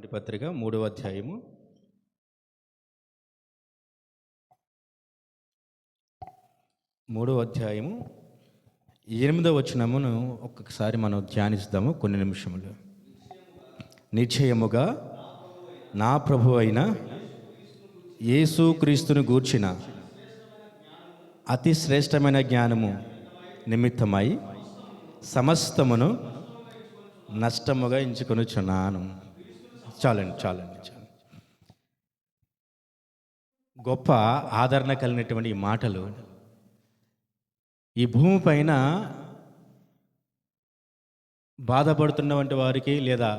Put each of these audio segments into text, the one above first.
మొదటి పత్రిక 3వ అధ్యాయము 8వ వచనమును ఒక్కసారి మనం ధ్యానిస్తాము కొన్ని నిమిషములు. నిశ్చయముగా నా ప్రభు అయిన యేసుక్రీస్తును గూర్చిన అతి శ్రేష్టమైన జ్ఞానము నిమిత్తమై సమస్తమును నష్టముగా ఎంచుకొనుచున్నాను. చాలండి. గొప్ప ఆదరణ కలిగినటువంటి ఈ మాటలు ఈ భూమి పైన బాధపడుతున్నటువంటి వారికి, లేదా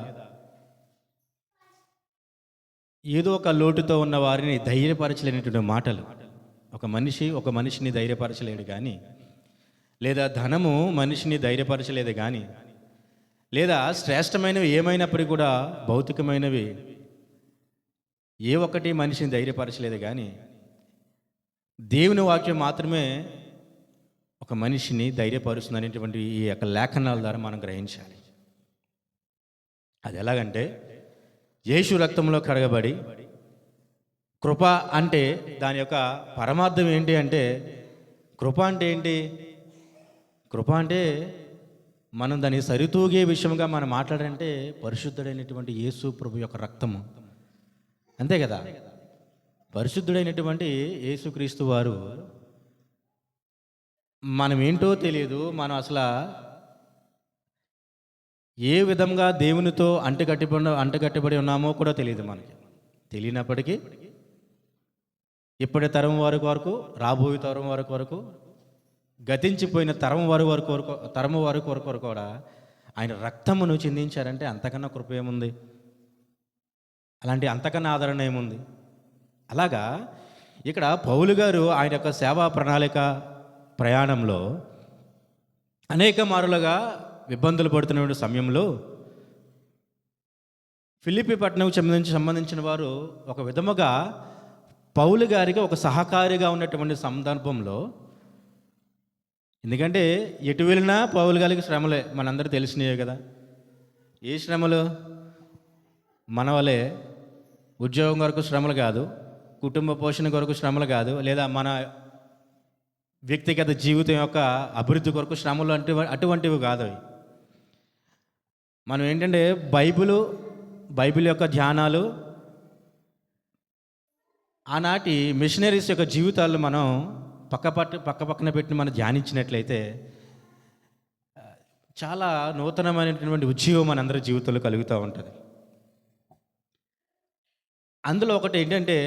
ఏదో ఒక లోటుతో ఉన్న వారిని ధైర్యపరచలేనటువంటి మాటలు. ఒక మనిషిని ధైర్యపరచలేడు కానీ, లేదా ధనము మనిషిని ధైర్యపరచలేదు కానీ, లేదా శ్రేష్టమైనవి ఏమైనప్పటికీ కూడా భౌతికమైనవి ఏ ఒక్కటి మనిషిని ధైర్యపరచలేదు కానీ, దేవుని వాక్యం మాత్రమే ఒక మనిషిని ధైర్యపరుస్తుంది అనేటువంటి ఈ యొక్క లేఖనాల ద్వారా మనం గ్రహించాలి. అది ఎలాగంటే, యేసు రక్తంలో కడగబడి కృప అంటే దాని యొక్క పరమార్థం ఏంటి అంటే, కృప అంటే ఏంటి? కృప అంటే మనం దాన్ని సరితూగే విషయంగా మనం మాట్లాడాలంటే పరిశుద్ధుడైనటువంటి యేసు ప్రభు యొక్క రక్తము, అంతే కదా. పరిశుద్ధుడైనటువంటి యేసుక్రీస్తు వారు మనం ఏంటో తెలియదు, మనం అసలు ఏ విధంగా దేవునితో అంటగట్టబడి ఉన్నామో కూడా తెలియదు. మనకి తెలియనప్పటికీ ఇప్పటి తరం వారి వరకు, రాబోయే తరం వారి వరకు, గతించిపోయిన తరం వారి వరకు కూడా ఆయన రక్తమును చిందించారంటే అంతకన్నా కృప ఏముంది? అలాంటి అంతకన్నా ఆదరణ ఏముంది? అలాగా ఇక్కడ పౌలు గారు ఆయన యొక్క సేవా ప్రణాళిక ప్రయాణంలో అనేక మారులుగా ఇబ్బందులు పడుతున్న సమయంలో ఫిలిప్పీ పట్టణంకు సంబంధించిన వారు ఒక విధముగా పౌలు గారికి ఒక సహకారిగా ఉన్నటువంటి సందర్భంలో, ఎందుకంటే ఎటు వెళ్ళినా పౌలు గారికి శ్రమలే మనందరూ తెలిసినవే కదా. ఏ శ్రమలు? మన వలే ఉద్యోగం కొరకు శ్రమలు కాదు, కుటుంబ పోషణ కొరకు శ్రమలు కాదు, లేదా మన వ్యక్తిగత జీవితం యొక్క అభివృద్ధి కొరకు శ్రమలు అటువంటివి కాదు అవి. మనం ఏంటంటే బైబిల్ యొక్క ధ్యానాలు, ఆనాటి మిషనరీస్ యొక్క జీవితాలు మనం పక్కన పెట్టి మనం ధ్యానించినట్లయితే చాలా నూతనమైనటువంటి ఉద్యోగం మనందరి జీవితంలో కలుగుతూ ఉంటుంది. అందులో ఒకటి ఏంటంటే,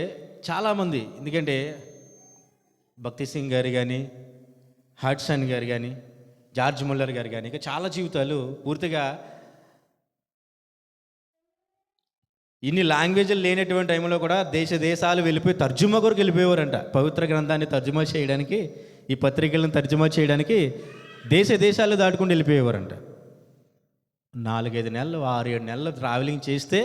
చాలామంది, ఎందుకంటే భక్తి సింగ్ గారు కానీ, హడ్సన్ గారు కానీ, జార్జ్ ముల్లర్ గారు కానీ, ఇంకా చాలా జీవితాలు పూర్తిగా ఇన్ని లాంగ్వేజ్లు లేనటువంటి టైంలో కూడా దేశాలు వెళ్ళిపోయి తర్జుమా కొరకు వెళ్ళిపోయేవారంట. పవిత్ర గ్రంథాన్ని తర్జుమా చేయడానికి, ఈ పత్రికలను తర్జుమా చేయడానికి దేశాలు దాటుకుంటూ వెళ్ళిపోయేవారంట. 4-5 నెలలు, 6-7 నెలలు ట్రావెలింగ్ చేస్తే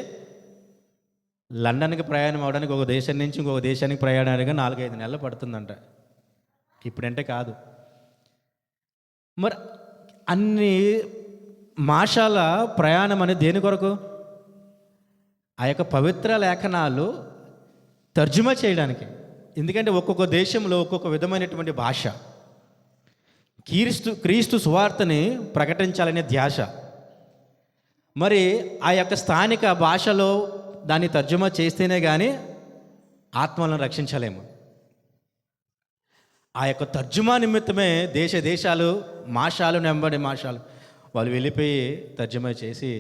లండన్కి ప్రయాణం అవడానికి, ఒక దేశం నుంచి ఇంకొక దేశానికి ప్రయాణానికి 4-5 నెలలు పడుతుందంట. ఇప్పుడంటే కాదు. మరి అన్ని మాసాల ప్రయాణం అనేది దేని కొరకు? ఆ యొక్క పవిత్ర లేఖనాలు తర్జుమా చేయడానికి. ఎందుకంటే ఒక్కొక్క దేశంలో ఒక్కొక్క విధమైనటువంటి భాష, క్రీస్తు సువార్తని ప్రకటించాలనే ధ్యాస. మరి ఆ యొక్క స్థానిక భాషలో దాన్ని తర్జుమా చేస్తేనే కానీ ఆత్మలను రక్షించలేము. ఆ యొక్క తర్జుమా నిమిత్తమే దేశాలు మాషాలు నెంబడి మాషాలు వాళ్ళు వెళ్ళిపోయి తర్జుమా చేసి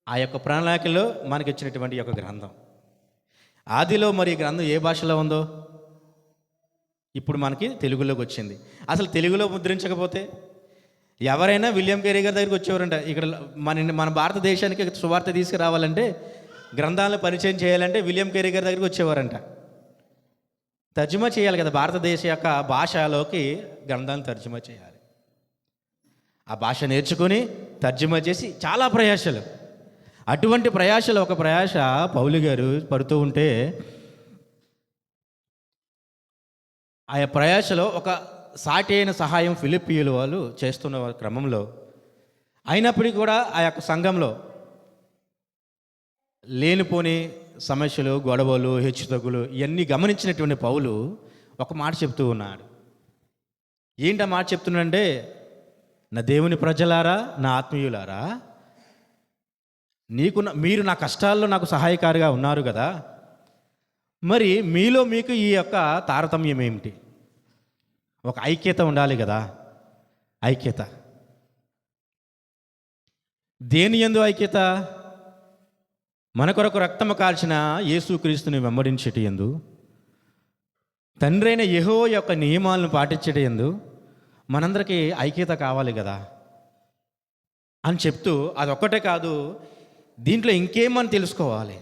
ఆ యొక్క ప్రణాళికలో మనకి ఇచ్చినటువంటి యొక్క గ్రంథం. ఆదిలో మరి ఈ గ్రంథం ఏ భాషలో ఉందో ఇప్పుడు మనకి తెలుగులోకి వచ్చింది. అసలు తెలుగులో ముద్రించకపోతే ఎవరైనా విలియం కేరీ గారి దగ్గరికి వచ్చేవారంట. ఇక్కడ మన భారతదేశానికి సువార్త తీసుకురావాలంటే, గ్రంథాలను పరిచయం చేయాలంటే విలియం కేరీ గారి దగ్గరికి వచ్చేవారంట. తర్జుమా చేయాలి కదా, భారతదేశ యొక్క భాషలోకి గ్రంథాలను తర్జుమా చేయాలి. ఆ భాష నేర్చుకొని తర్జుమా చేసి చాలా ప్రయాసలు, అటువంటి ప్రయాసలు ఒక ప్రయాస పౌలు గారు పడుతూ ఉంటే, ఆ ప్రయాసలో ఒక సాటి అయిన సహాయం ఫిలిప్పీయులు వాళ్ళు చేస్తున్న క్రమంలో అయినప్పటికీ కూడా ఆ యొక్క సంఘంలో లేనిపోని సమస్యలు, గొడవలు, హెచ్చుతగ్గులు ఇవన్నీ గమనించినటువంటి పౌలు ఒక మాట చెప్తూ ఉన్నాడు. ఏంటి ఆ మాట చెప్తున్నాడంటే, నా దేవుని ప్రజలారా, నా ఆత్మీయులారా, మీరు నా కష్టాల్లో నాకు సహాయకారిగా ఉన్నారు కదా, మరి మీలో మీకు ఈ యొక్క తారతమ్యం ఏమిటి? ఒక ఐక్యత ఉండాలి కదా. ఐక్యత దేని యందు ఐక్యత? మన కొరకు రక్తము కాల్చిన యేసుక్రీస్తుని వెంబడించేటి యందు, తండ్రైన యెహోవా యొక్క నియమాలను పాటించేటి యందు మనందరికీ ఐక్యత కావాలి కదా అని చెప్తూ, అదొక్కటే కాదు, దీంట్లో ఇంకేమని తెలుసుకోవాలి?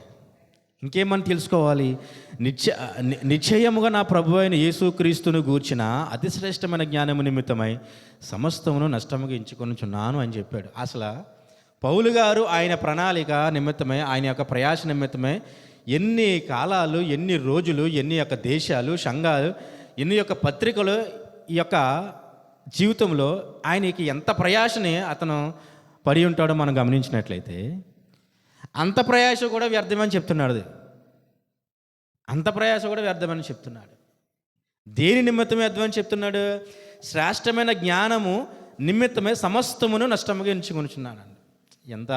నిశ్చయముగా నా ప్రభు అయిన యేసుక్రీస్తును గూర్చిన అతిశ్రేష్టమైన జ్ఞానము నిమిత్తమై సమస్తమును నష్టముగా ఎంచుకొనుచున్నాను అని చెప్పాడు. అసలు పౌలు గారు ఆయన ప్రణాళిక నిమిత్తమై, ఆయన యొక్క ప్రయాస నిమిత్తమై ఎన్ని కాలాలు, ఎన్ని రోజులు, ఎన్ని యొక్క దేశాలు, సంఘాలు, ఎన్ని యొక్క పత్రికలు, ఈ యొక్క జీవితంలో ఆయనకి ఎంత ప్రయాసని అతను పడి ఉంటాడో మనం గమనించినట్లయితే, అంత ప్రయాస కూడా వ్యర్థమని చెప్తున్నాడు. అంత ప్రయాస కూడా వ్యర్థమని చెప్తున్నాడు. దేని నిమిత్తమే వ్యర్థమని చెప్తున్నాడు? శ్రేష్టమైన జ్ఞానము నిమిత్తమే సమస్తమును నష్టముగా ఎంచుకొనుచున్నాడు. ఎంత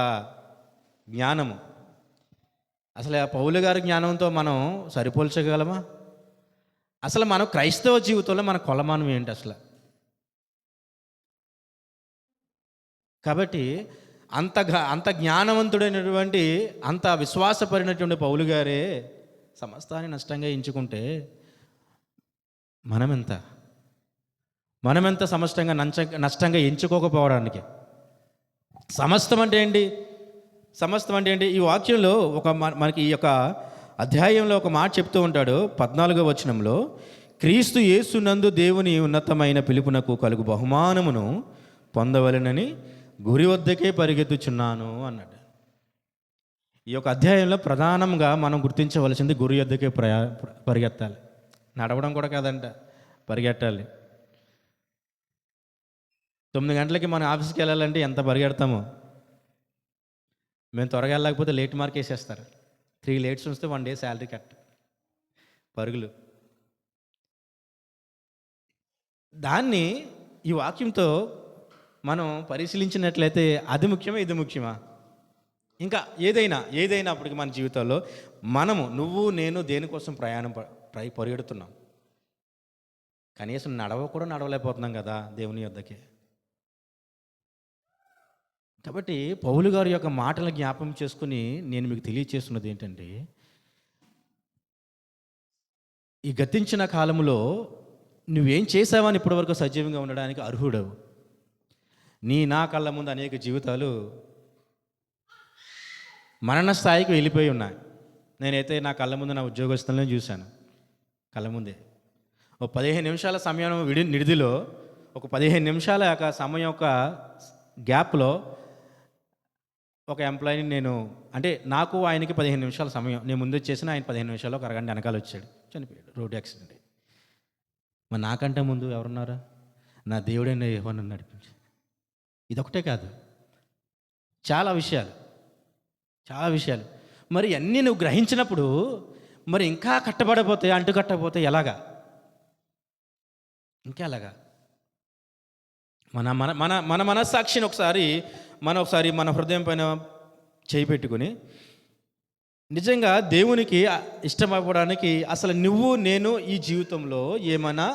జ్ఞానము! అసలు ఆ పౌలు గారి జ్ఞానంతో మనం సరిపోల్చగలమా? అసలు మనం క్రైస్తవ జీవితంలో మన కొలమానం ఏంటి అసలు? కాబట్టి అంత జ్ఞానవంతుడైనటువంటి, అంత విశ్వాసపడినటువంటి పౌలు గారే సమస్తాన్ని నష్టంగా ఎంచుకుంటే మనమెంత నష్టంగా ఎంచుకోకపోవడానికి? సమస్తం అంటే ఏంటి? ఈ వాక్యంలో మనకి ఈ యొక్క అధ్యాయంలో ఒక మాట చెప్తూ ఉంటాడు. 14వ వచనంలో, క్రీస్తు యేసునందు దేవుని ఉన్నతమైన పిలుపునకు కలుగు బహుమానమును పొందవలెనని గురి వద్దకే పరిగెత్తుచున్నాను అన్నాడు. ఈ యొక్క అధ్యాయంలో ప్రధానంగా మనం గుర్తించవలసింది గురి వద్దకే పరిగెత్తాలి. నడవడం కూడా కాదంట, పరిగెట్టాలి. 9 గంటలకి మన ఆఫీస్కి వెళ్ళాలంటే ఎంత పరిగెడతామో. మేము త్వరగా వెళ్ళకపోతే లేట్ మార్క్ వేసేస్తారు. 3 లేట్స్ వస్తే 1 డే శాలరీ కట్. పరుగులు. దాన్ని ఈ వాక్యంతో మనం పరిశీలించినట్లయితే అది ముఖ్యమా, ఇది ముఖ్యమా? ఇంకా ఏదైనా అప్పటికి మన జీవితంలో నువ్వు నేను దేనికోసం పరిగెడుతున్నాం? కనీసం నడవలేకపోతున్నాం కదా దేవుని యొద్దకి. కాబట్టి పౌలు గారి యొక్క మాటలను జ్ఞాపకం చేసుకుని నేను మీకు తెలియచేస్తున్నది ఏంటంటే, ఈ గతించిన కాలంలో నువ్వేం చేసావని ఇప్పటివరకు సజీవంగా ఉండడానికి అర్హుడవు. నా కళ్ళ ముందు అనేక జీవితాలు మరణ స్థాయికి వెళ్ళిపోయి ఉన్నాయి. నేనైతే నా కళ్ళ ముందు నా ఉద్యోగస్తులను చూశాను. కళ్ళ ముందే ఓ 15 నిమిషాల సమయం నిడిదిలో, ఒక 15 నిమిషాల యొక్క సమయం యొక్క గ్యాప్లో ఒక ఎంప్లాయీని నాకు ఆయనకి 15 నిమిషాల సమయం, నేను ముందు వచ్చేసిన ఆయన 15 నిమిషాల్లో, ఒక అరగంట వెనకాల వచ్చాడు, చనిపోయాడు రోడ్ యాక్సిడెంట్. మరి నాకంటే ముందు ఎవరున్నారా? నా దేవుడైన యెహోవా నన్ను నడిపించి. ఇదొకటే కాదు, చాలా విషయాలు. మరి అన్నీ నువ్వు గ్రహించినప్పుడు మరి ఇంకా అంటుకట్టకపోతే ఎలాగా? ఇంకా ఎలాగా? మన మనస్సాక్షిని ఒకసారి మన హృదయం పైన చేయి పెట్టుకుని, నిజంగా దేవునికి ఇష్టమవ్వడానికి అసలు నువ్వు నేను ఈ జీవితంలో ఏమైనా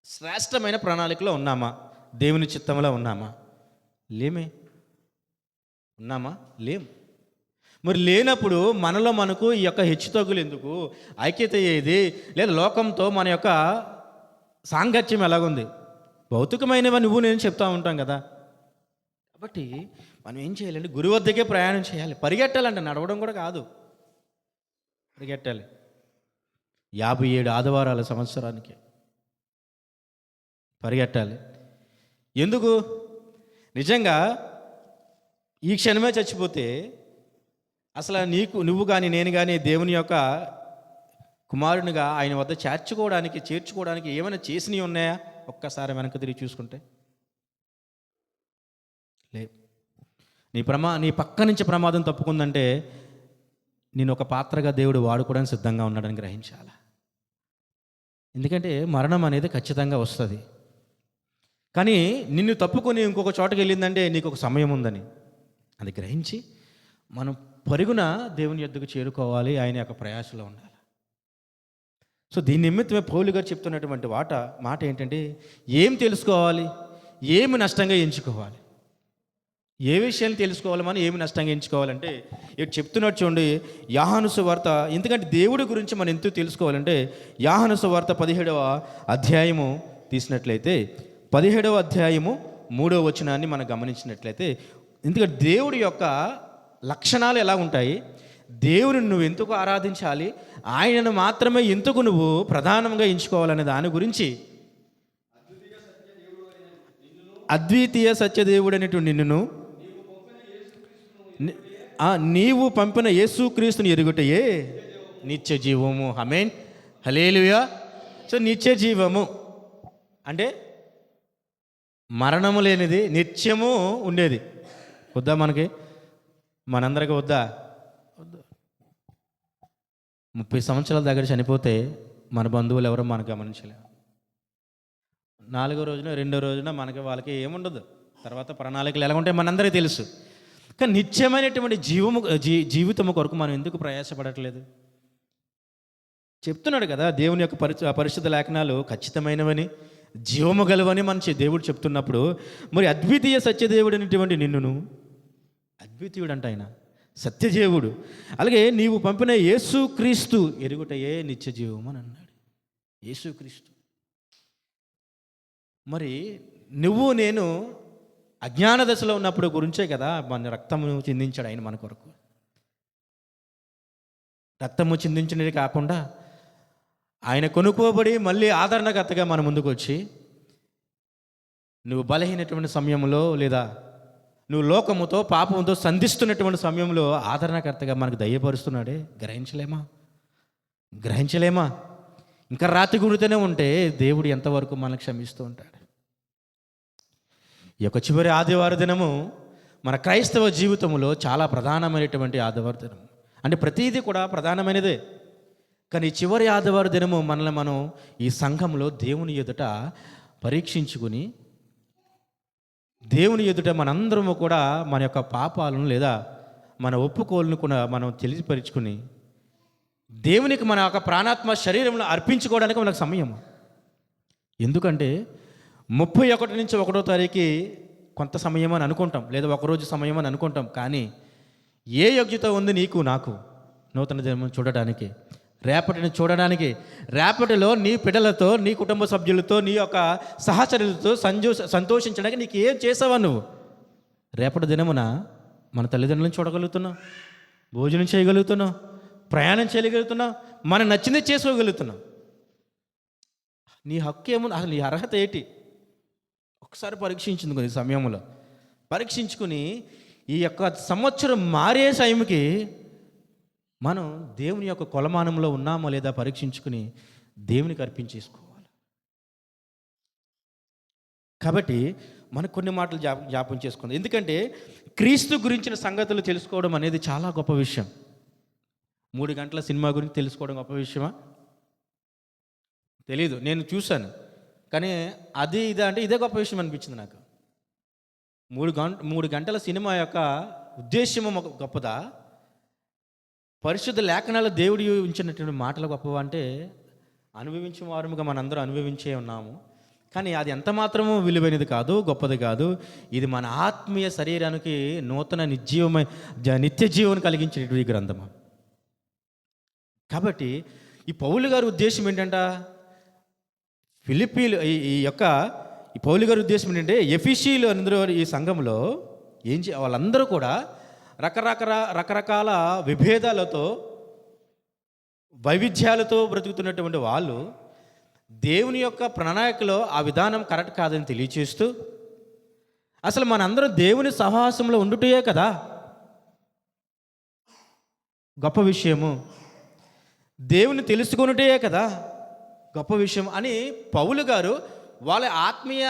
శ్రేష్టమైన ప్రణాళికలో ఉన్నామా? దేవుని చిత్తంలో ఉన్నామా? ఉన్నామా? లేం. మరి లేనప్పుడు మనకు ఈ యొక్క హెచ్చుతగ్గులు ఎందుకు? ఐక్యత ఏది? లేదా లోకంతో మన యొక్క సాంగత్యం ఎలాగుంది? భౌతికమైనవి నువ్వు నేను చెప్తా ఉంటాం కదా. కాబట్టి మనం ఏం చేయాలంటే గురి వద్దకే ప్రయాణం చేయాలి. పరిగెట్టాలంటే నడవడం కూడా కాదు, పరిగెట్టాలి. 57 ఆదివారాల సంవత్సరానికి పరిగెట్టాలి. ఎందుకు? నిజంగా ఈ క్షణమే చచ్చిపోతే అసలు నువ్వు కానీ నేను కానీ దేవుని యొక్క కుమారునిగా ఆయన వద్ద చేర్చుకోవడానికి ఏమైనా చేసినవి ఉన్నాయా? ఒక్కసారి వెనక్కి తిరిగి చూసుకుంటే లే. నీ పక్క నుంచి ప్రమాదం తప్పుకుందంటే నేను ఒక పాత్రగా దేవుడు వాడుకోవడానికి సిద్ధంగా ఉన్నాడని గ్రహించాలి. ఎందుకంటే మరణం అనేది ఖచ్చితంగా వస్తుంది. కానీ నిన్ను తప్పుకొని ఇంకొక చోటకి వెళ్ళిందంటే నీకు ఒక సమయం ఉందని అది గ్రహించి మనం పరుగున దేవుని యొద్దకు చేరుకోవాలి. ఆయన యొక్క ప్రయాసలో ఉండాలి. సో దీని నిమిత్తమే పౌలు గారు చెప్తున్నటువంటి మాట ఏంటంటే, ఏం తెలుసుకోవాలి, ఏమి నష్టంగా ఎంచుకోవాలి, ఏ విషయాన్ని తెలుసుకోవాలి, మనం ఏమి నష్టంగా ఎంచుకోవాలంటే ఇటు చెప్తున్నట్టు చూడండి. యోహాను సువార్త, ఎందుకంటే దేవుడి గురించి మనం ఎంతో తెలుసుకోవాలంటే యోహాను సువార్త 17వ అధ్యాయము తీసినట్లయితే 17వ అధ్యాయము 3వ వచనాన్ని మనం గమనించినట్లయితే, ఎందుకంటే దేవుడి యొక్క లక్షణాలు ఎలా ఉంటాయి, దేవుని నువ్వు ఎందుకు ఆరాధించాలి, ఆయనను మాత్రమే ఎందుకు నువ్వు ప్రధానంగా ఎంచుకోవాలనే దాని గురించి అద్వితీయ సత్యదేవుడు అనేటువంటి నిన్ను నీవు పంపిన యేసుక్రీస్తుని ఎరుగుటయే నిత్య జీవము. ఆమేన్, హల్లెలూయా. సో నిత్య జీవము అంటే మరణము లేనిది, నిత్యము ఉండేది. వద్దా మనకి, మనందరికీ వద్దా? 30 సంవత్సరాల దగ్గర చనిపోతే మన బంధువులు ఎవరో మనకు గమనించలేము. 4వ రోజున 2వ రోజున మనకి వాళ్ళకి ఏముండదు. తర్వాత ప్రణాళికలు ఎలా ఉంటాయి మనందరికీ తెలుసు. కానీ నిత్యమైనటువంటి జీవితము కొరకు మనం ఎందుకు ప్రయాసపడట్లేదు? చెప్తున్నాడు కదా, దేవుని యొక్క పరిశుద్ధ లేఖనాలు ఖచ్చితమైనవని, జీవము గలవని మన దేవుడు చెప్తున్నప్పుడు, మరి అద్వితీయ సత్యదేవుడు అనేటువంటి నిన్నును, అద్వితీయుడు అంట ఆయన, సత్యదేవుడు, అలాగే నీవు పంపిన యేసుక్రీస్తు ఎరుగుటయే నిత్య జీవం అని అన్నాడు. యేసుక్రీస్తు. మరి నువ్వు నేను అజ్ఞాన దశలో ఉన్నప్పుడు గురించే కదా మన రక్తమును చిందించాడు ఆయన మన కొరకు. రక్తము చిందించినది కాకుండా ఆయన కొనుక్కోబడి మళ్ళీ ఆదరణకర్తగా మన ముందుకు వచ్చి, నువ్వు బలహీనటువంటి సమయంలో లేదా నువ్వు లోకముతో పాపముతో సంధిస్తున్నటువంటి సమయంలో ఆదరణకర్తగా మనకు దయపరుస్తున్నాడే. గ్రహించలేమా? ఇంకా రాతి గురితోనే ఉంటే దేవుడు ఎంతవరకు మనకు క్షమిస్తూ ఉంటాడు. ఈ యొక్క చివరి ఆదివార దినము మన క్రైస్తవ జీవితంలో చాలా ప్రధానమైనటువంటి ఆదివార దినం. అంటే ప్రతీది కూడా ప్రధానమైనదే. కానీ చివరి ఆదివార దినము మనల్ని మనం ఈ సంఘంలో దేవుని ఎదుట పరీక్షించుకుని, దేవుని ఎదుట మనందరము కూడా మన యొక్క పాపాలను లేదా మన ఒప్పుకోలను కూడా మనం తెలియపరుచుకుని దేవునికి మన యొక్క ప్రాణాత్మ శరీరంలో అర్పించుకోవడానికి మనకు సమయం. ఎందుకంటే 31 నుంచి 1వ తారీఖు కొంత సమయం అని అనుకుంటాం, లేదా ఒకరోజు సమయం అని అనుకుంటాం. కానీ ఏ యోగ్యత ఉంది నీకు నాకు నూతన జన్మను చూడడానికి, రేపటిని చూడడానికి? రేపటిలో నీ పిల్లలతో, నీ కుటుంబ సభ్యులతో, నీ యొక్క సహచరులతో సంతోషించడానికి నీకు ఏం చేసావా నువ్వు? రేపటి దినమున మన తల్లిదండ్రులను చూడగలుగుతున్నావు, భోజనం చేయగలుగుతున్నావు, ప్రయాణం చేయగలుగుతున్నావు, మనకు నచ్చింది చేసుకోగలుగుతున్నావు. నీ హక్కు ఏముంది? అసలు నీ అర్హత ఏంటి? ఒకసారి పరీక్షించుకుని ఈ సమయంలో పరీక్షించుకుని ఈ యొక్క సంవత్సరం మారే టైంకి మనం దేవుని యొక్క కొలమానంలో ఉన్నామో లేదా పరీక్షించుకుని దేవునికి అర్పించేసుకోవాలి. కాబట్టి మనకు కొన్ని మాటలు జ్ఞాపం చేసుకుందాం. ఎందుకంటే క్రీస్తు గురించిన సంగతులు తెలుసుకోవడం అనేది చాలా గొప్ప విషయం. 3 గంటల సినిమా గురించి తెలుసుకోవడం గొప్ప విషయమా? తెలీదు, నేను చూశాను. కానీ అది ఇదే అంటే ఇదే గొప్ప విషయం అనిపించింది నాకు. 3 గంటల సినిమా యొక్క ఉద్దేశ్యము గొప్పదా, పరిశుద్ధ లేఖనాలు దేవుడు ఉంచినటువంటి మాటలు గొప్పవా అంటే అనుభవించిన వారముగా మనందరూ అనుభవించే ఉన్నాము. కానీ అది ఎంత మాత్రమూ విలువైనది కాదు, గొప్పది కాదు. ఇది మన ఆత్మీయ శరీరానికి నూతన నిత్య జీవం కలిగించేటువంటి గ్రంథము. కాబట్టి ఈ పౌలు గారి ఉద్దేశం ఏంటంట, ఫిలిప్పీలు ఈ పౌలు గారి ఉద్దేశం ఏంటంటే ఎఫెసీయులు అందరూ ఈ సంఘంలో వాళ్ళందరూ కూడా రకరకాల విభేదాలతో, వైవిధ్యాలతో బ్రతుకుతున్నటువంటి వాళ్ళు దేవుని యొక్క ప్రణాళికలో ఆ విధానం కరెక్ట్ కాదని తెలియచేస్తూ, అసలు మనందరం దేవుని సహవాసంలో ఉండుటయే కదా గొప్ప విషయము, దేవుని తెలుసుకొనుటయే కదా గొప్ప విషయం అని పౌలు గారు వాళ్ళ ఆత్మీయ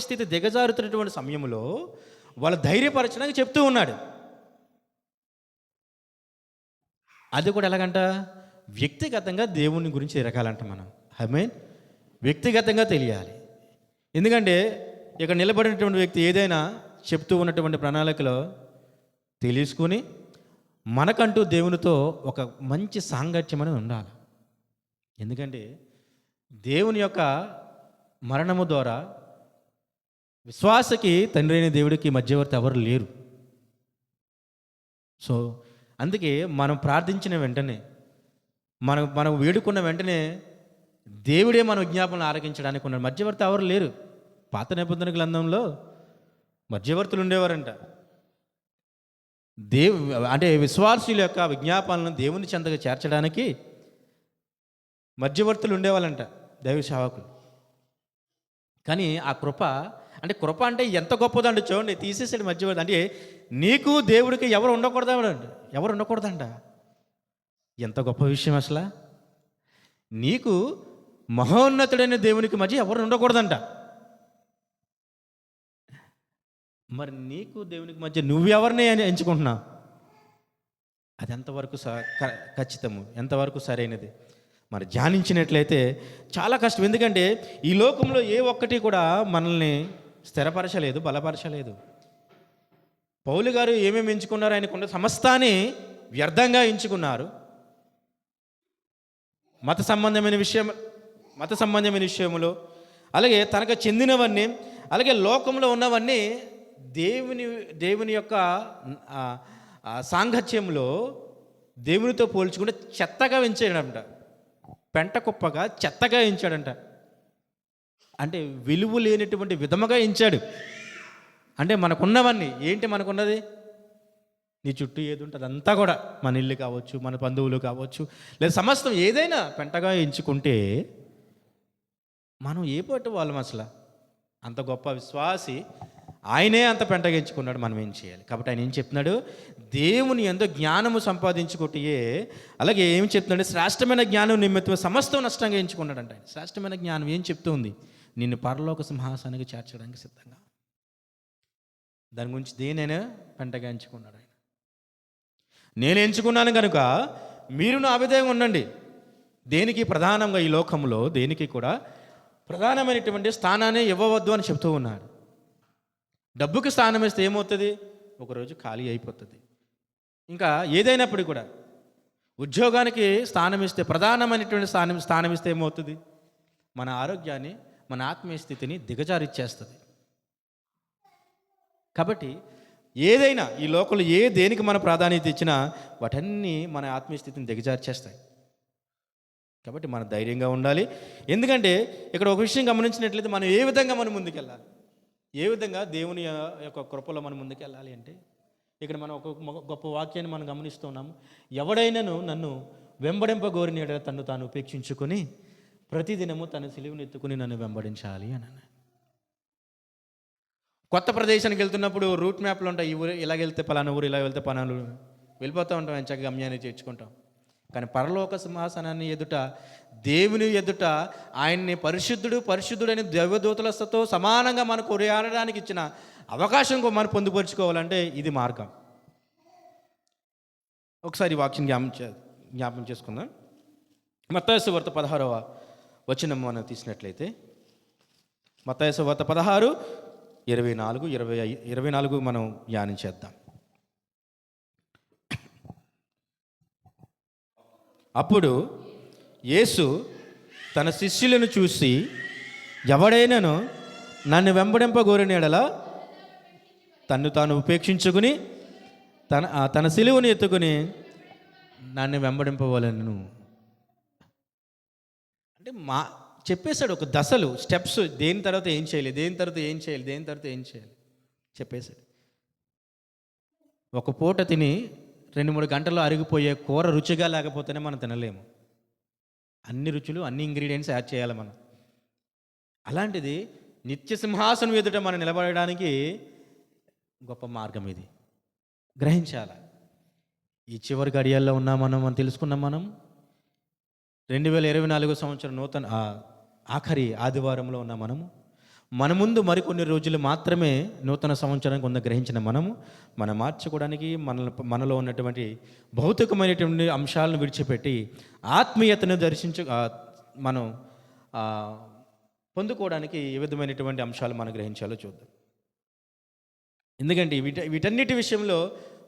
స్థితి దిగజారుతున్నటువంటి సమయంలో వాళ్ళ ధైర్యపరచడానికి చెప్తూ ఉన్నాడు. అది కూడా ఎలాగంట, వ్యక్తిగతంగా దేవుని గురించి ఎరగాలంట మనం. ఐ మీన్ వ్యక్తిగతంగా తెలియాలి. ఎందుకంటే ఇక్కడ నిలబడినటువంటి వ్యక్తి ఏదైనా చెప్తూ ఉన్నటువంటి ప్రణాళికలో తెలుసుకుని మనకంటూ దేవునితో ఒక మంచి సాంగత్యం అనేది ఉండాలి. ఎందుకంటే దేవుని యొక్క మరణము ద్వారా విశ్వాసకి తండ్రి అయిన దేవుడికి మధ్యవర్తి ఎవరు లేరు. సో అందుకే మనం ప్రార్థించిన వెంటనే మనం వేడుకున్న వెంటనే దేవుడే మన విజ్ఞాపనలు ఆరగించడానికి ఉన్నాడు. మధ్యవర్తి ఎవరు లేరు. పాత నిబంధన గ్రంథంలో మధ్యవర్తులు ఉండేవారంట. అంటే విశ్వాసుల యొక్క విజ్ఞాపనలను దేవుని చెంతగా చేర్చడానికి మధ్యవర్తులు ఉండేవాళ్ళంట, దైవ సేవకులు. కానీ ఆ కృప అంటే ఎంత గొప్పదండి చూడండి, తీసేసాడు మధ్యవర్తి. అంటే నీకు దేవుడికి ఎవరు ఉండకూడదంట. ఎంత గొప్ప విషయం అసలు. నీకు మహోన్నతుడైన దేవునికి మధ్య ఎవరు ఉండకూడదంట. మరి నీకు దేవునికి మధ్య నువ్వెవరిని ఎంచుకుంటున్నావు? అది ఎంతవరకు ఖచ్చితము, ఎంతవరకు సరైనది మరి ధ్యానించినట్లయితే చాలా కష్టం. ఎందుకంటే ఈ లోకంలో ఏ ఒక్కటి కూడా మనల్ని స్థిరపరచలేదు, బలపరచలేదు. పౌలు గారు ఏమేమి ఎంచుకున్నారు? ఆయనకున్న సమస్తాన్ని వ్యర్థంగా ఎంచుకున్నారు. మత సంబంధమైన విషయములో, అలాగే తనకు చెందినవన్నీ, అలాగే లోకంలో ఉన్నవన్నీ దేవుని యొక్క సాంగత్యంలో దేవునితో పోల్చుకుంటే చెత్తగా ఎంచాడంట. పెంట కుప్పగా చెత్తగా ఎంచాడంట. అంటే విలువ లేనటువంటి విధముగా ఎంచాడు. అంటే మనకున్నవన్నీ ఏంటి? మనకున్నది నీ చుట్టూ ఏది ఉంటుంది అదంతా కూడా, మన ఇల్లు కావచ్చు, మన బంధువులు కావచ్చు, లేదా సమస్తం ఏదైనా పెంటగా ఎంచుకుంటే మనం ఏ పట్టు వాళ్ళం అసలు? అంత గొప్ప విశ్వాసి ఆయనే అంత పెంటగా ఎంచుకున్నాడు, మనం ఏం చేయాలి? కాబట్టి ఆయన ఏం చెప్తున్నాడు? దేవుని యందు జ్ఞానము సంపాదించుకుంటే, అలాగే ఏం చెప్తున్నాడు? శ్రేష్టమైన జ్ఞానం నిమిత్తం సమస్తం నష్టంగా ఎంచుకున్నాడంట. శ్రేష్టమైన జ్ఞానం ఏం చెప్తుంది? నిన్ను పరలోక సింహాసనానికి చేర్చడానికి సిద్ధంగా. దాని గురించి దేనైనా పెంటగా ఎంచుకున్నాడు ఆయన. నేను ఎంచుకున్నాను కనుక మీరు నా విధంగా ఉండండి. దేనికి ప్రధానంగా ఈ లోకంలో దేనికి కూడా ప్రధానమైనటువంటి స్థానాన్ని ఇవ్వవద్దు అని చెప్తూ ఉన్నాడు. డబ్బుకి స్థానం ఇస్తే ఏమవుతుంది? ఒకరోజు ఖాళీ అయిపోతుంది. ఇంకా ఏదైనప్పటికీ కూడా ఉద్యోగానికి స్థానం ఇస్తే, ప్రధానమైనటువంటి స్థానం ఇస్తే ఏమవుతుంది? మన ఆరోగ్యాన్ని, మన ఆత్మీయ స్థితిని దిగజారిచ్చేస్తుంది. కాబట్టి ఏదైనా ఈ లోకంలో దేనికి మన ప్రాధాన్యత ఇచ్చినా వాటన్నీ మన ఆత్మీయ స్థితిని దిగజార్చేస్తాయి. కాబట్టి మనం ధైర్యంగా ఉండాలి. ఎందుకంటే ఇక్కడ ఒక విషయం గమనించినట్లయితే మనం ఏ విధంగా మనం ముందుకెళ్ళాలి, ఏ విధంగా దేవుని యొక్క కృపలో మనం ముందుకెళ్ళాలి అంటే, ఇక్కడ మనం ఒక గొప్ప వాక్యాన్ని మనం గమనిస్తున్నాము. ఎవడైనాను నన్ను వెంబడింపగోరిన యెడల తన్ను తాను ఉపేక్షించుకొని ప్రతిదినము తన సిలువను ఎత్తుకుని నన్ను వెంబడించాలి అని అన్నాడు. కొత్త ప్రదేశానికి వెళ్తున్నప్పుడు రూట్ మ్యాప్లు ఉంటాయి. ఈ ఊరు ఇలాగ వెళ్తే పలానా ఊరు, ఇలా వెళ్తే పలానా ఊరు వెళ్ళిపోతూ ఉంటాం, ఎంచక్క గమ్యాన్ని చేర్చుకుంటాం. కానీ పరలోక సింహాసనాన్ని ఎదుట, దేవుని ఎదుట ఆయన్ని పరిశుద్ధుడని దేవదూతలతో సమానంగా మనకు కొనియాడడానికి ఇచ్చిన అవకాశం మనం పొందుపరుచుకోవాలంటే ఇది మార్గం. ఒకసారి వాక్యం జ్ఞాపకం చేసుకుందాం. మత్తయి సువార్త 16వ వచనం మనం తీసినట్లయితే, మత్తయి సువార్త 16, 24 మనం ధ్యానం చేద్దాం. అప్పుడు యేసు తన శిష్యులను చూసి, ఎవడైనాను నన్ను వెంబడింపగోరిన యెడల తన్ను తాను ఉపేక్షించుకుని తన సిలువను ఎత్తుకుని నన్ను వెంబడింపవలెను. అంటే చెప్పేశాడు ఒక దశలు, స్టెప్స్, దేని తర్వాత ఏం చేయాలి, దేని తర్వాత ఏం చేయాలి చెప్పేశాడు. ఒక పూట తిని 2-3 గంటల్లో అరిగిపోయే కూర రుచిగా లేకపోతేనే మనం తినలేము. అన్ని రుచులు, అన్ని ఇంగ్రీడియంట్స్ యాడ్ చేయాలి మనం. అలాంటిది నిత్య సింహాసనం ఎదుట మనం నిలబడడానికి గొప్ప మార్గం ఇది. గ్రహించాలి. ఈ చివరి గడియల్లో ఉన్నాం మనం తెలుసుకున్నాం. మనం 2024 సంవత్సరం ఆఖరి ఆదివారంలో ఉన్న మనము మన ముందు మరికొన్ని రోజులు మాత్రమే నూతన సంవత్సరానికి ఉన్న గ్రహించిన మనం మార్చుకోవడానికి మనలో ఉన్నటువంటి భౌతికమైనటువంటి అంశాలను విడిచిపెట్టి ఆత్మీయతను మనం ఆ, పొందుకోవడానికి ఏ విధమైనటువంటి అంశాలు మనం గ్రహించాలో చూద్దాం. ఎందుకంటే వీటన్నిటి విషయంలో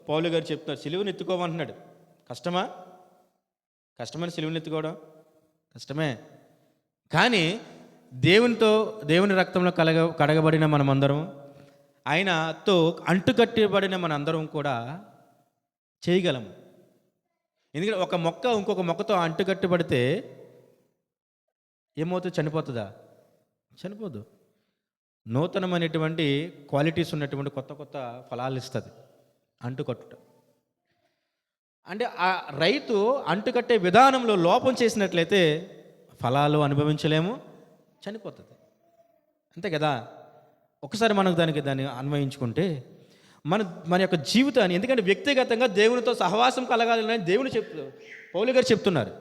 పౌలు గారు చెప్తున్నారు, సిలువను ఎత్తుకోమంటున్నాడు. కష్టమని సిలువను ఎత్తుకోవడం కష్టమే. కానీ దేవుని రక్తంలో కడగబడిన మనమందరం, ఆయనతో అంటుకట్టబడిన మనందరం కూడా చేయగలము. ఎందుకంటే ఒక మొక్క ఇంకొక మొక్కతో అంటుకట్టబడితే ఏమవుతుంది? చనిపోతుందా? చనిపోదు. నూతనమైనటువంటి క్వాలిటీస్ ఉన్నటువంటి కొత్త కొత్త ఫలాలు ఇస్తుంది అంటుకట్టుట. అంటే ఆ రైతు అంటుకట్టే విధానంలో లోపం చేసినట్లయితే ఫలాలు అనుభవించలేము, చనిపోతుంది. అంతే కదా. ఒకసారి మనం దాన్ని అన్వయించుకుంటే మన యొక్క జీవితాన్ని, ఎందుకంటే వ్యక్తిగతంగా దేవునితో సహవాసం కలగాలని పౌలు గారు చెప్తున్నారు.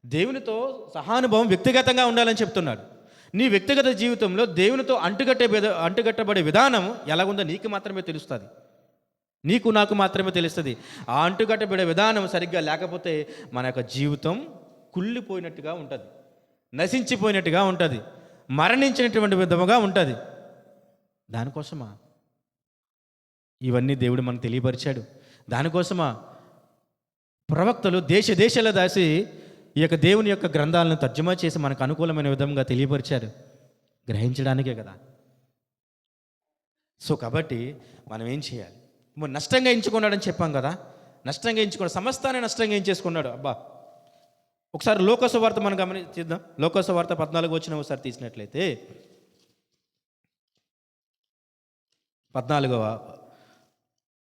దేవునితో సహానుభవం వ్యక్తిగతంగా ఉండాలని చెప్తున్నాడు. నీ వ్యక్తిగత జీవితంలో దేవునితో అంటుకట్టబడే విధానం ఎలాగుందో నీకు మాత్రమే తెలుస్తుంది, నాకు మాత్రమే తెలుస్తుంది. ఆ అంటుకట్టబడే విధానం సరిగ్గా లేకపోతే మన యొక్క జీవితం కుళ్ళిపోయినట్టుగా ఉంటుంది, నశించిపోయినట్టుగా ఉంటుంది, మరణించినటువంటి విధముగా ఉంటుంది. దానికోసమా ఇవన్నీ దేవుడు మనకు తెలియపరిచాడు. దానికోసమా ప్రవక్తలు దేశాల దాసి ఈ యొక్క దేవుని యొక్క గ్రంథాలను తర్జుమా చేసి మనకు అనుకూలమైన విధంగా తెలియపరిచారు, గ్రహించడానికే కదా. సో కాబట్టి మనం ఏం చేయాలి? నష్టంగా ఎంచుకున్నాడని చెప్పాం కదా. నష్టంగా ఎంచుకున్నాడు, సమస్తాన్ని నష్టంగా ఏం చేసుకున్నాడు. అబ్బా, ఒకసారి లోకాసు వార్త మనం గమనిద్దాం. లోకాసు వార్త 14 వచ్చిన ఒకసారి తీసినట్లయితే 14వ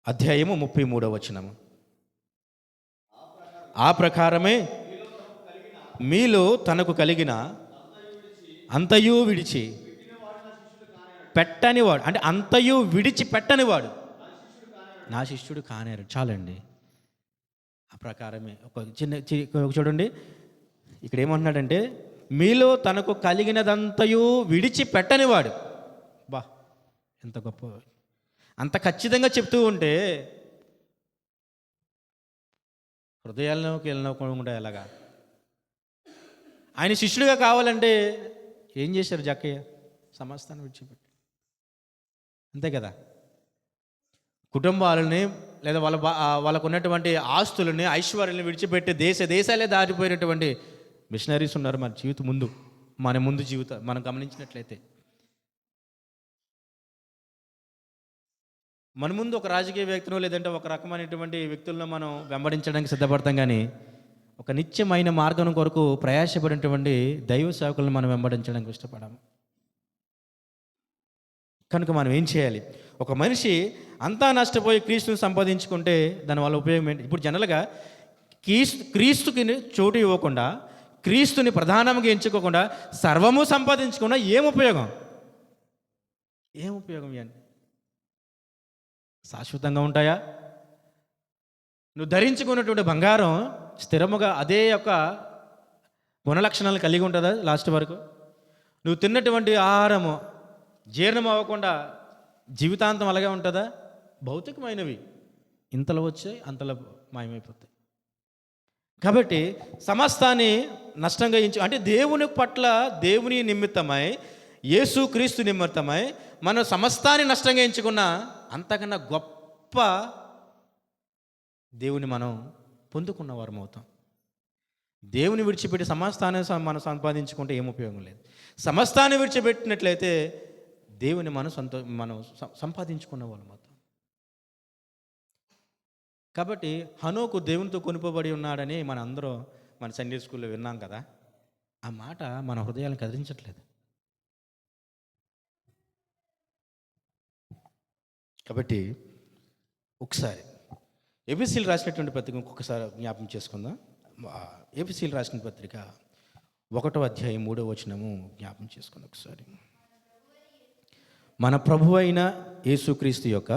అధ్యాయము 33వ వచనము. ఆ ప్రకారమే మీలో తనకు కలిగిన అంతయు విడిచి పెట్టనివాడు, అంటే అంతయు విడిచి పెట్టనివాడు నా శిష్యుడు కానేరు. చాలండి. ఆ ప్రకారమే ఒక చూడండి, ఇక్కడ ఏమంటున్నాడంటే మీలో తనకు కలిగినదంతయు విడిచి పెట్టనివాడు. బా, ఎంత గొప్ప! అంత ఖచ్చితంగా చెప్తూ ఉంటే హృదయాల్లోకి వెళ్ళకుండా ఎలాగా? ఆయన శిష్యుడిగా కావాలంటే ఏం చేశారు? జక్కయ్య సమస్తాన్ని విడిచిపెట్టి, అంతే కదా. కుటుంబాలని లేదా వాళ్ళకు ఉన్నటువంటి ఆస్తులని, ఐశ్వర్యాలను విడిచిపెట్టి దేశాలే దాటిపోయినటువంటి మిషనరీస్ ఉన్నారు మన ముందు జీవితం మనం గమనించినట్లయితే. మన ముందు ఒక రాజకీయ వ్యక్తినో లేదంటే ఒక రకమైనటువంటి వ్యక్తులను మనం వెంబడించడానికి సిద్ధపడతాం, కానీ ఒక నిత్యమైన మార్గం కొరకు ప్రయాసపడినటువంటి దైవ సేవకులను మనం వెంబడించడానికి ఇష్టపడము. కనుక మనం ఏం చేయాలి? ఒక మనిషి అంతా నష్టపోయి క్రీస్తుని సంపాదించుకుంటే దానివల్ల ఉపయోగం ఏంటి? ఇప్పుడు జనరల్గా క్రీస్తుకి చోటు ఇవ్వకుండా, క్రీస్తుని ప్రధానంగా ఎంచుకోకుండా సర్వము సంపాదించుకున్నా ఏం ఉపయోగం? ఇవన్నీ శాశ్వతంగా ఉంటాయా? నువ్వు ధరించుకున్నటువంటి బంగారం స్థిరముగా అదే యొక్క గుణలక్షణాలు కలిగి ఉంటుందా లాస్ట్ వరకు? నువ్వు తిన్నటువంటి ఆహారము జీర్ణం అవ్వకుండా జీవితాంతం అలాగే ఉంటుందా? భౌతికమైనవి ఇంతలో వచ్చాయి, అంతలో మాయమైపోతాయి. కాబట్టి సమస్తాన్ని నష్టంగా అంటే దేవుని పట్ల, దేవుని నిమిత్తమై, యేసు క్రీస్తు నిమిత్తమై మనం సమస్తాన్ని నష్టంగా ఎంచుకున్న అంతకన్నా గొప్ప దేవుని మనం పొందుకున్న వారం అవుతాం. దేవుని విడిచిపెట్టి సమస్తాన్ని మనం సంపాదించుకుంటే ఏం ఉపయోగం లేదు. సమస్తాన్ని విడిచిపెట్టినట్లయితే దేవుని మనం సంపాదించుకున్న వాళ్ళం అవుతాం. కాబట్టి హనోకు దేవునితో కొనుపబడి ఉన్నాడని మన అందరం మన సండే స్కూల్లో విన్నాం కదా. ఆ మాట మన హృదయాలను కదిలించట్లేదు. కాబట్టి ఒకసారి ఎబిసిలు రాసినటువంటి పత్రిక ఇంకొకసారి జ్ఞాపకం చేసుకుందాం. ఎబిసిలు రాసిన పత్రిక 1వ అధ్యాయం 3వ వచనము జ్ఞాపకం చేసుకుందాం ఒకసారి. మన ప్రభు అయిన యేసుక్రీస్తు యొక్క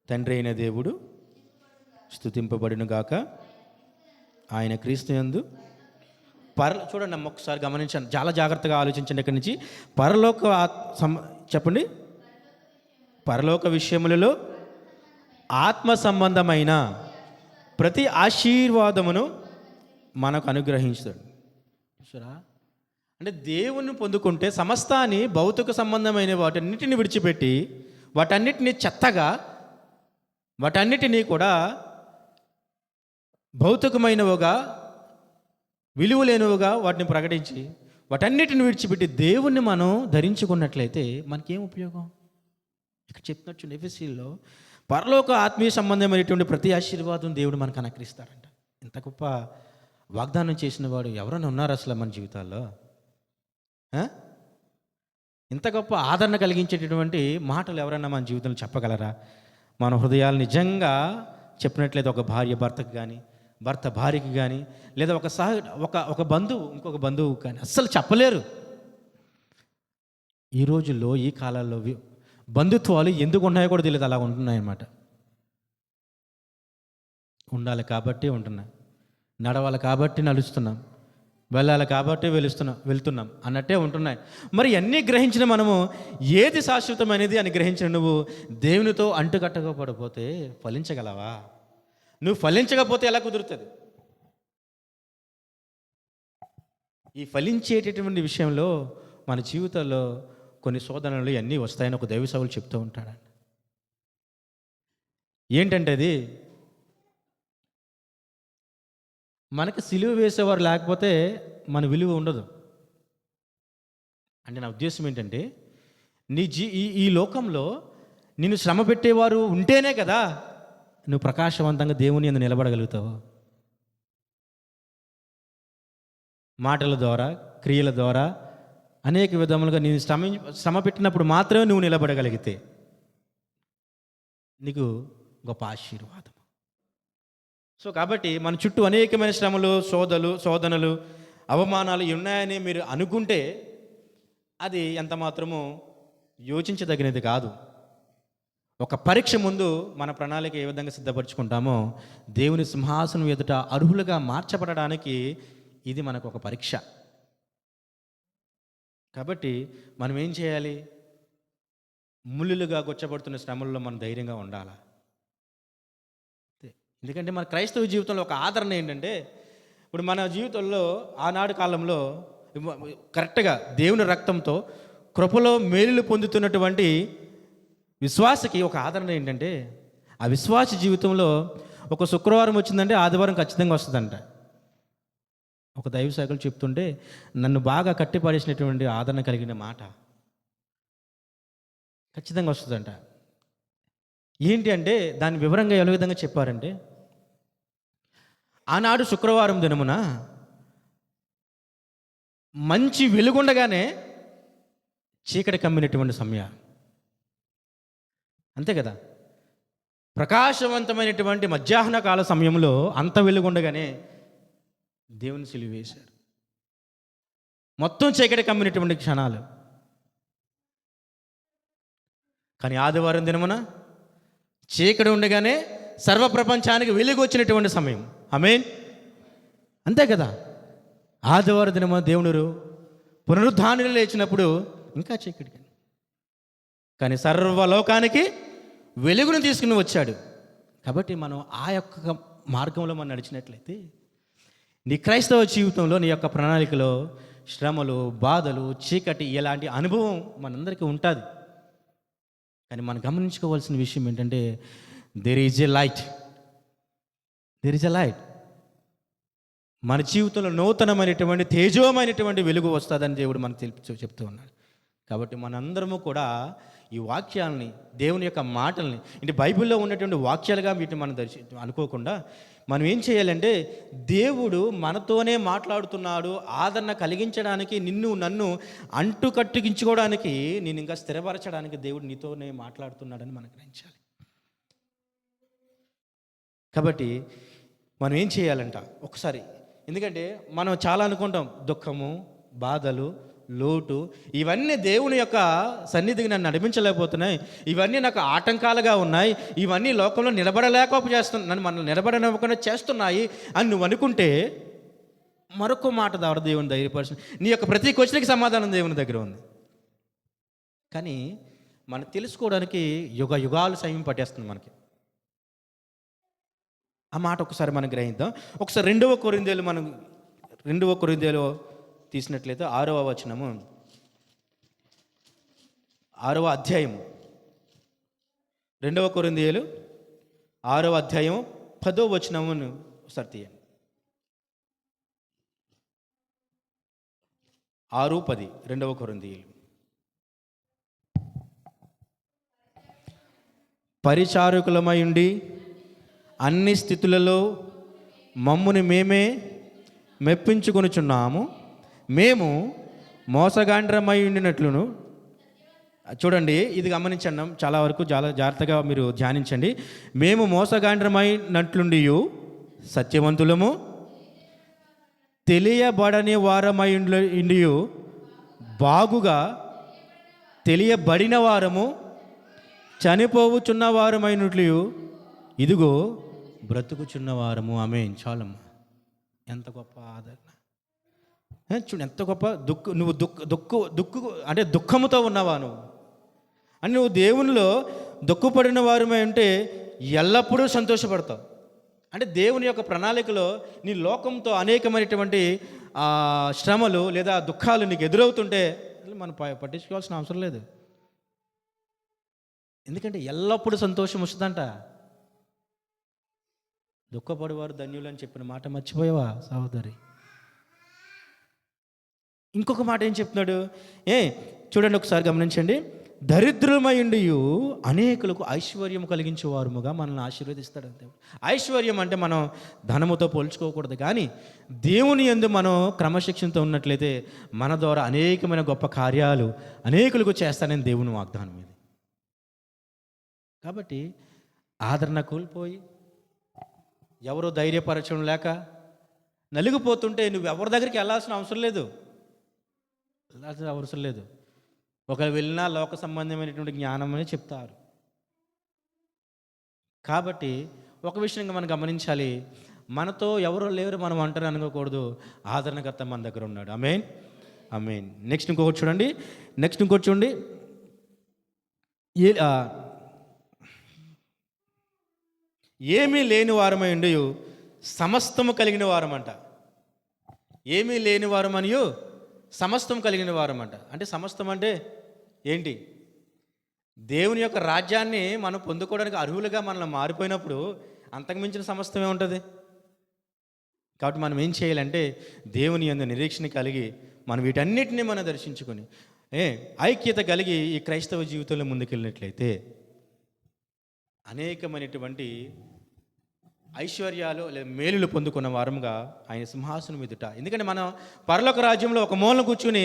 తండ్రి అయిన దేవుడు స్తుతింపబడును గాక. ఆయన క్రీస్తు యందు చూడండి అమ్మ, ఒకసారి గమనించండి, చాలా జాగ్రత్తగా ఆలోచించండి. ఇక్కడి నుంచి పరలోక చెప్పండి. పరలోక విషయములలో ఆత్మ సంబంధమైన ప్రతి ఆశీర్వాదమును మనకు అనుగ్రహించుతాడు. చూసారా? అంటే దేవుణ్ణి పొందుకుంటే సమస్తాన్ని భౌతిక సంబంధమైన వాటన్నిటిని విడిచిపెట్టి వాటన్నిటిని చెత్తగా, వాటన్నిటినీ కూడా భౌతికమైనవిగా, విలువలేనివిగా వాటిని ప్రకటించి వాటన్నిటిని విడిచిపెట్టి దేవుణ్ణి మనం ధరించుకున్నట్లయితే మనకేం ఉపయోగం? ఇక్కడ చెప్పినట్టు ఎఫెసీలో పరలోక ఆత్మీయ సంబంధమైనటువంటి ప్రతి ఆశీర్వాదం దేవుడు మనకు అనుగ్రహిస్తాడంట. ఇంత గొప్ప వాగ్దానం చేసిన వాడు ఎవరైనా ఉన్నారు అసలు మన జీవితాల్లో? ఇంత గొప్ప ఆదరణ కలిగించేటటువంటి మాటలు ఎవరైనా మన జీవితంలో చెప్పగలరా? మన హృదయాలు నిజంగా చెప్పినట్లయితే ఒక భార్య భర్తకు కానీ, భర్త భార్యకి కానీ, లేదా ఒక బంధువు ఇంకొక బంధువు కానీ అస్సలు చెప్పలేరు. ఈ రోజుల్లో, ఈ కాలాల్లో బంధుత్వాలు ఎందుకు ఉన్నాయో కూడా తెలియదు, అలా ఉంటున్నాయన్నమాట. ఉండాలి కాబట్టి ఉంటున్నాం, నడవాలి కాబట్టి నడుస్తున్నాం, వెళ్ళాలి కాబట్టి వెళ్తున్నాం అన్నట్టే ఉంటున్నాయి. మరి అన్నీ గ్రహించిన మనము ఏది శాశ్వతమైనది అని గ్రహించిన నువ్వు దేవునితో అంటుకట్టకపోతే ఫలించగలవా? నువ్వు ఫలించకపోతే ఎలా కుదురుతుంది? ఈ ఫలించేటటువంటి విషయంలో మన జీవితంలో కొన్ని శోధనలు అన్నీ వస్తాయని ఒక దైవ సేవకులు చెప్తూ ఉంటాడండి. ఏంటంటే అది మనకి సిలువ వేసేవారు లేకపోతే మన విలువ ఉండదు. అంటే నా ఉద్దేశం ఏంటంటే, ఈ లోకంలో నిన్ను శ్రమ పెట్టేవారు ఉంటేనే కదా నువ్వు ప్రకాశవంతంగా దేవుని యందు నిలబడగలుగుతావు. మాటల ద్వారా, క్రియల ద్వారా అనేక విధములుగా నేను శ్రమ పెట్టినప్పుడు మాత్రమే నువ్వు నిలబడగలిగితే నీకు గొప్ప ఆశీర్వాదం. సో కాబట్టి మన చుట్టూ అనేకమైన శ్రమలు, శోధనలు, అవమానాలు ఉన్నాయని మీరు అనుకుంటే అది ఎంత మాత్రమూ యోచించదగినది కాదు. ఒక పరీక్ష ముందు మన ప్రణాళిక ఏ విధంగా సిద్ధపరచుకుంటామో దేవుని సింహాసనం ఎదుట అర్హులుగా మార్చబడడానికి ఇది మనకు ఒక పరీక్ష. కాబట్టి మనం ఏం చేయాలి? ముళ్ళులుగా గుచ్చబడుతున్న శ్రమల్లో మనం ధైర్యంగా ఉండాలి. ఎందుకంటే మన క్రైస్తవ జీవితంలో ఒక ఆదరణ ఏంటంటే, ఇప్పుడు మన జీవితంలో ఆనాడు కాలంలో కరెక్ట్గా దేవుని రక్తంతో కృపలో మేలులు పొందుతున్నటువంటి విశ్వాసకి ఒక ఆదరణ ఏంటంటే, ఆ విశ్వాస జీవితంలో ఒక శుక్రవారం వచ్చిందంటే ఆదివారం ఖచ్చితంగా వస్తుందంట. ఒక దైవ సేవకులు చెప్తుంటే నన్ను బాగా కట్టిపడేసినటువంటి ఆదరణ కలిగిన మాట ఖచ్చితంగా వస్తుందంట. ఏంటి అంటే దాని వివరంగా ఏ విధంగా చెప్పారంటే, ఆనాడు శుక్రవారం దినమున మంచి వెలుగుండగానే చీకటి కమ్మినటువంటి సమయం, అంతే కదా. ప్రకాశవంతమైనటువంటి మధ్యాహ్న కాల సమయంలో అంత వెలుగుండగానే దేవుని సిలువ వేశారు. మొత్తం చీకటి కమ్మినటువంటి క్షణాలు. కానీ ఆదివారం దినమున చీకటి ఉండగానే సర్వప్రపంచానికి వెలుగు వచ్చినటువంటి సమయం. ఆమేన్. అంతే కదా. ఆదివారం దినమున దేవుడు పునరుద్ధానులు లేచినప్పుడు ఇంకా చీకటి, కానీ సర్వలోకానికి వెలుగును తీసుకుని వచ్చాడు. కాబట్టి మనం ఆ యొక్క మార్గంలో మనం నడిచినట్లయితే నీ క్రైస్తవ జీవితంలో, నీ యొక్క ప్రణాళికలో శ్రమలు, బాధలు, చీకటి ఇలాంటి అనుభవం మనందరికీ ఉంటుంది. కానీ మనం గమనించుకోవాల్సిన విషయం ఏంటంటే, దెర్ ఈజ్ ఎ లైట్. మన జీవితంలో నూతనమైనటువంటి తేజోమైనటువంటి వెలుగు వస్తుందని దేవుడు మనకు చెప్తూ ఉన్నాడు. కాబట్టి మనందరము కూడా ఈ వాక్యాలని, దేవుని యొక్క మాటల్ని, అంటే బైబిల్లో ఉన్నటువంటి వాక్యాలుగా వీటిని మనం అనుకోకుండా మనం ఏం చేయాలంటే, దేవుడు మనతోనే మాట్లాడుతున్నాడు, ఆదరణ కలిగించడానికి, నన్ను అంటుకట్టుకించుకోవడానికి, నేను ఇంకా స్థిరపరచడానికి దేవుడు నీతోనే మాట్లాడుతున్నాడని మనం గ్రహించాలి. కాబట్టి మనం ఏం చేయాలంట ఒకసారి, ఎందుకంటే మనం చాలా అనుకుంటాం, దుఃఖము, బాధలు, లోటు ఇవన్నీ దేవుని యొక్క సన్నిధికి నన్ను నడిపించలేకపోతున్నాయి, ఇవన్నీ నాకు ఆటంకాలుగా ఉన్నాయి, ఇవన్నీ లోకంలో నన్ను మనల్ని నిలబడనివ్వకుండా చేస్తున్నాయి అని నువ్వు అనుకుంటే మరొక మాట ద్వారా దేవుని ధైర్యపరచు. నీ యొక్క ప్రతి క్వశ్చన్కి సమాధానం దేవుని దగ్గర ఉంది. కానీ మనం తెలుసుకోవడానికి యుగ యుగాలు సమయం పట్టేస్తుంది మనకి. ఆ మాట ఒకసారి మనం గ్రహిద్దాం. ఒకసారి రెండవ కొరింథీయులు తీసినట్లయితే 6వ వచనము, 6వ అధ్యాయము, 2 కొరింథీయులు 6వ అధ్యాయం 10వ వచనమును ఒకసారి తీయండి. 6:10 2 కొరింథీయులు. పరిచారకులమై ఉండి అన్ని స్థితులలో మమ్ముని మేమే మెప్పించుకొనుచున్నాము. మేము మోసగాండ్రమై ఉండినట్లును. చూడండి, ఇది గమనించండి, చాలా వరకు చాలా జాగ్రత్తగా మీరు ధ్యానించండి. మేము మోసగాండ్రమైనట్లుండి సత్యవంతులము, తెలియబడని వారమై ఉండి బాగుగా తెలియబడిన వారము, చనిపోవుచున్న వారమైనట్లు ఇదిగో బ్రతుకుచున్న వారము. ఆమేన్. చాలమ్మ. ఎంత గొప్ప ఆదరణ! చూడు, ఎంత గొప్ప నువ్వు అంటే దుఃఖముతో ఉన్నావా నువ్వు అని, నువ్వు దేవునిలో దుఃఖపడిన వారమై ఉంటే ఎల్లప్పుడూ సంతోషపడతావు. అంటే దేవుని యొక్క ప్రణాళికలో నీ లోకంతో అనేకమైనటువంటి శ్రమలు లేదా దుఃఖాలు నీకు ఎదురవుతుంటే మనం పట్టించుకోవాల్సిన అవసరం లేదు. ఎందుకంటే ఎల్లప్పుడూ సంతోషం వస్తుందంట. దుఃఖపడేవారు ధన్యులు అని చెప్పిన మాట మర్చిపోయావా సహోదరి? ఇంకొక మాట ఏం చెప్తున్నాడు? చూడండి, ఒకసారి గమనించండి. దరిద్రమయుండి అనేకులకు ఐశ్వర్యం కలిగించేవారుముగా మనల్ని ఆశీర్వదిస్తాడు దేవుడు. ఐశ్వర్యం అంటే మనం ధనముతో పోల్చుకోకూడదు, కానీ దేవుని యందు మనం క్రమశిక్షణతో ఉన్నట్లయితే మన ద్వారా అనేకమైన గొప్ప కార్యాలు అనేకులకు చేస్తానని దేవుని వాగ్దానం ఇది. కాబట్టి ఆదరణ కోల్పోయి ఎవరో ధైర్యపరచడం లేక నలిగిపోతుంటే నువ్వు ఎవరి దగ్గరికి వెళ్ళాల్సిన అవసరం లేదు. ఒకరు వెళ్ళినా లోక సంబంధమైనటువంటి జ్ఞానం అని చెప్తారు. కాబట్టి ఒక విషయంగా మనం గమనించాలి, మనతో ఎవరో లేరు మనం అంటారు అనుకోకూడదు. ఆదరణకర్త మన దగ్గర ఉన్నాడు. ఆమేన్, ఆమేన్. నెక్స్ట్ ఇంకొకటి చూడండి. ఏమీ లేని వారమై ఉండి సమస్తము కలిగిన వారమంట. ఏమీ లేని వారమనియు సమస్తం కలిగిన వారమంట. అంటే సమస్తం అంటే ఏంటి? దేవుని యొక్క రాజ్యాన్ని మనం పొందుకోవడానికి అర్హులుగా మనల్ని మారిపోయినప్పుడు అంతకుమించిన సమస్తమే ఉంటుంది. కాబట్టి మనం ఏం చేయాలంటే దేవుని యందు నిరీక్షణ కలిగి మనం వీటన్నిటిని మనం దర్శించుకొని ఐక్యత కలిగి ఈ క్రైస్తవ జీవితంలో ముందుకెళ్ళినట్లయితే అనేకమైనటువంటి ఐశ్వర్యాలు లేదా మేలులు పొందుకున్న వారముగా ఆయన సింహాసనం ఎదుట. ఎందుకంటే మనం పరలోక రాజ్యంలో ఒక మూలన కూర్చుని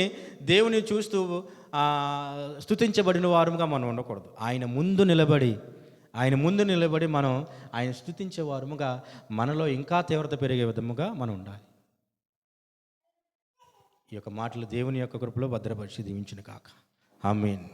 దేవుని చూస్తూ స్తుతించబడిన వారముగా మనం ఉండకూడదు. ఆయన ముందు నిలబడి మనం ఆయన స్తుతించే వారముగా మనలో ఇంకా తీవ్రత పెరిగే విధముగా మనం ఉండాలి. ఈ యొక్క మాటలు దేవుని యొక్క కృపలో భద్రపరిచి దీవించును కాక. ఆమేన్.